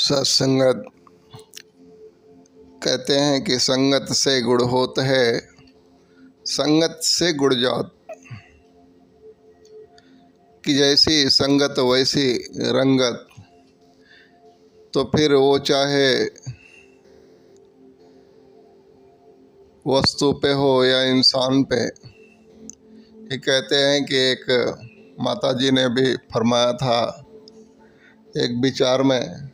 सत्संगत कहते हैं कि संगत से गुड़ होत है, संगत से गुड़ जात। कि जैसी संगत वैसी रंगत। तो फिर वो चाहे वस्तु पे हो या इंसान पे। ये कहते हैं कि एक माता जी ने भी फरमाया था एक विचार में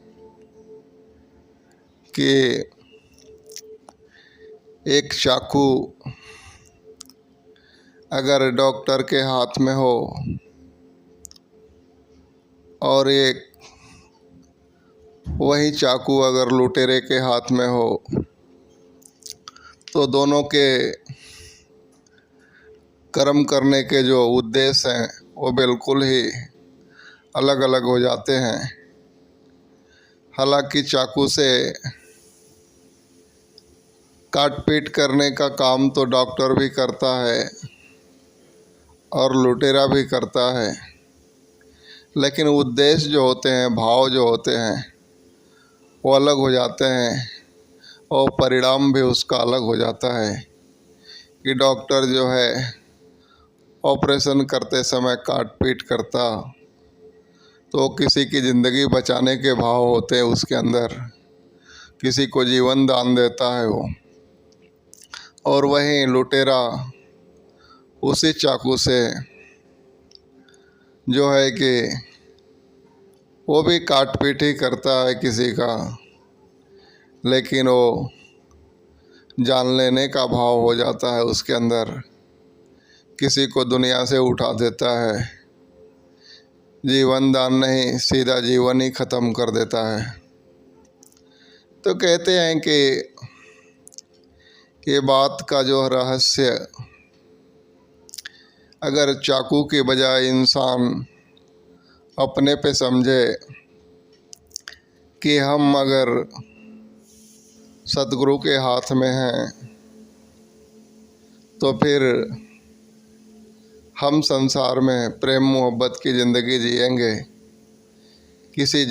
कि एक चाकू अगर डॉक्टर के हाथ में हो और एक वही चाकू अगर लुटेरे के हाथ में हो तो दोनों के कर्म करने के जो उद्देश्य हैं वो बिल्कुल ही अलग अलग हो जाते हैं। हालांकि चाकू से काट पीट करने का काम तो डॉक्टर भी करता है और लुटेरा भी करता है, लेकिन उद्देश्य जो होते हैं, भाव जो होते हैं वो अलग हो जाते हैं और परिणाम भी उसका अलग हो जाता है। कि डॉक्टर जो है ऑपरेशन करते समय काट पीट करता तो किसी की ज़िंदगी बचाने के भाव होते हैं उसके अंदर, किसी को जीवन दान देता है वो। और वहीं लुटेरा उसी चाकू से जो है कि वो भी काट पीट ही करता है किसी का, लेकिन वो जान लेने का भाव हो जाता है उसके अंदर। किसी को दुनिया से उठा देता है, जीवन दान नहीं, सीधा जीवन ही ख़त्म कर देता है। तो कहते हैं कि ये बात का जो रहस्य, अगर चाकू की बजाय इंसान अपने पे समझे कि हम अगर सतगुरु के हाथ में हैं तो फिर हम संसार में प्रेम मोहब्बत की ज़िंदगी जिएंगे। किसी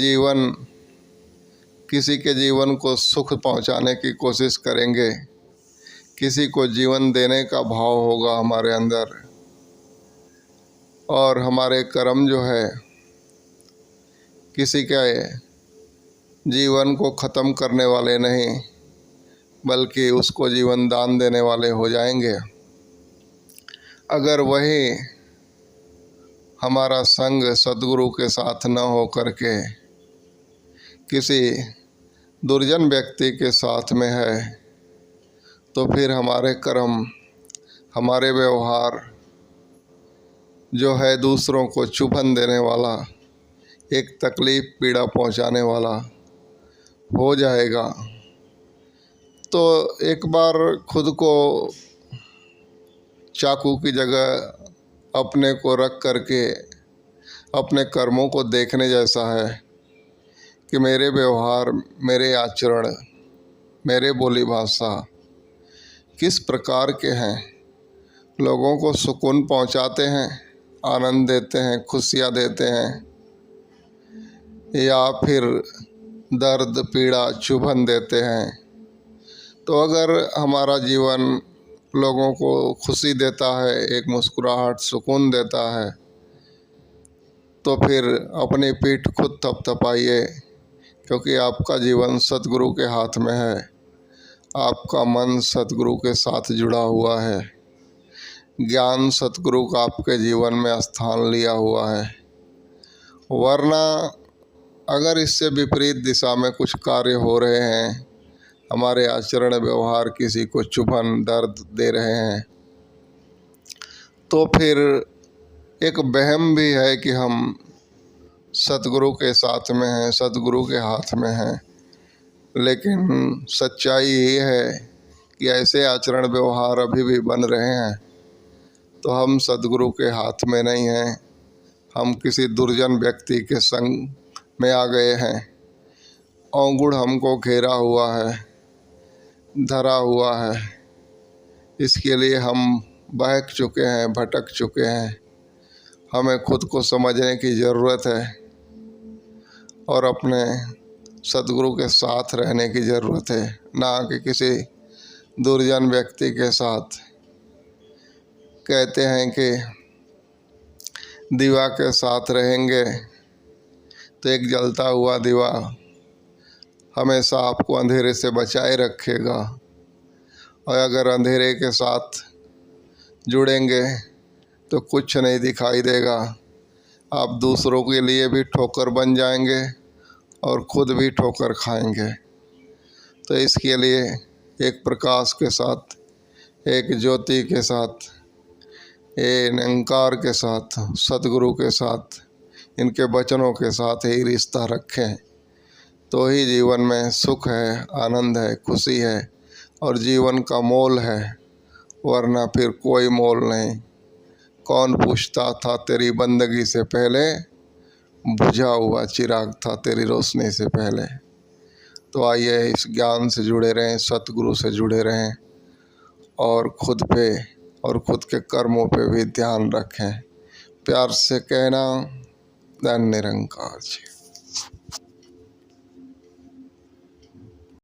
के जीवन को सुख पहुंचाने की कोशिश करेंगे, किसी को जीवन देने का भाव होगा हमारे अंदर। और हमारे कर्म जो है किसी के जीवन को ख़त्म करने वाले नहीं, बल्कि उसको जीवन दान देने वाले हो जाएंगे। अगर वही हमारा संग सद्गुरु के साथ न हो करके किसी दुर्जन व्यक्ति के साथ में है तो फिर हमारे कर्म, हमारे व्यवहार जो है दूसरों को चुभन देने वाला, एक तकलीफ़ पीड़ा पहुंचाने वाला हो जाएगा। तो एक बार खुद को चाकू की जगह अपने को रख करके अपने कर्मों को देखने जैसा है कि मेरे व्यवहार, मेरे आचरण, मेरे बोली भाषा किस प्रकार के हैं। लोगों को सुकून पहुंचाते हैं, आनंद देते हैं, खुशियाँ देते हैं, या फिर दर्द पीड़ा चुभन देते हैं। तो अगर हमारा जीवन लोगों को खुशी देता है, एक मुस्कुराहट, सुकून देता है, तो फिर अपनी पीठ खुद थपथपाइए, क्योंकि आपका जीवन सतगुरु के हाथ में है। आपका मन सतगुरु के साथ जुड़ा हुआ है, ज्ञान सतगुरु का आपके जीवन में स्थान लिया हुआ है। वरना अगर इससे विपरीत दिशा में कुछ कार्य हो रहे हैं, हमारे आचरण व्यवहार किसी को चुभन दर्द दे रहे हैं, तो फिर एक वहम भी है कि हम सतगुरु के साथ में हैं, सतगुरु के हाथ में हैं। लेकिन सच्चाई ये है कि ऐसे आचरण व्यवहार अभी भी बन रहे हैं तो हम सतगुरु के हाथ में नहीं हैं, हम किसी दुर्जन व्यक्ति के संग में आ गए हैं। अवगुण हमको घेरा हुआ है, धरा हुआ है। इसके लिए हम बहक चुके हैं, भटक चुके हैं। हमें खुद को समझने की ज़रूरत है और अपने सदगुरु के साथ रहने की ज़रूरत है, ना कि किसी दुर्जन व्यक्ति के साथ। कहते हैं कि दीवा के साथ रहेंगे तो एक जलता हुआ दीवा हमेशा आपको अंधेरे से बचाए रखेगा, और अगर अंधेरे के साथ जुड़ेंगे तो कुछ नहीं दिखाई देगा। आप दूसरों के लिए भी ठोकर बन जाएंगे और खुद भी ठोकर खाएंगे। तो इसके लिए एक प्रकाश के साथ, एक ज्योति के साथ, एक निरंकार के साथ, सतगुरु के साथ, इनके वचनों के साथ ही रिश्ता रखें, तो ही जीवन में सुख है, आनंद है, खुशी है और जीवन का मोल है, वरना फिर कोई मोल नहीं। कौन पूछता था तेरी बंदगी से पहले, बुझा हुआ चिराग था तेरी रोशनी से पहले। तो आइए इस ज्ञान से जुड़े रहें, सतगुरु से जुड़े रहें और खुद पे और खुद के कर्मों पे भी ध्यान रखें। प्यार से कहना, धन निरंकार जी।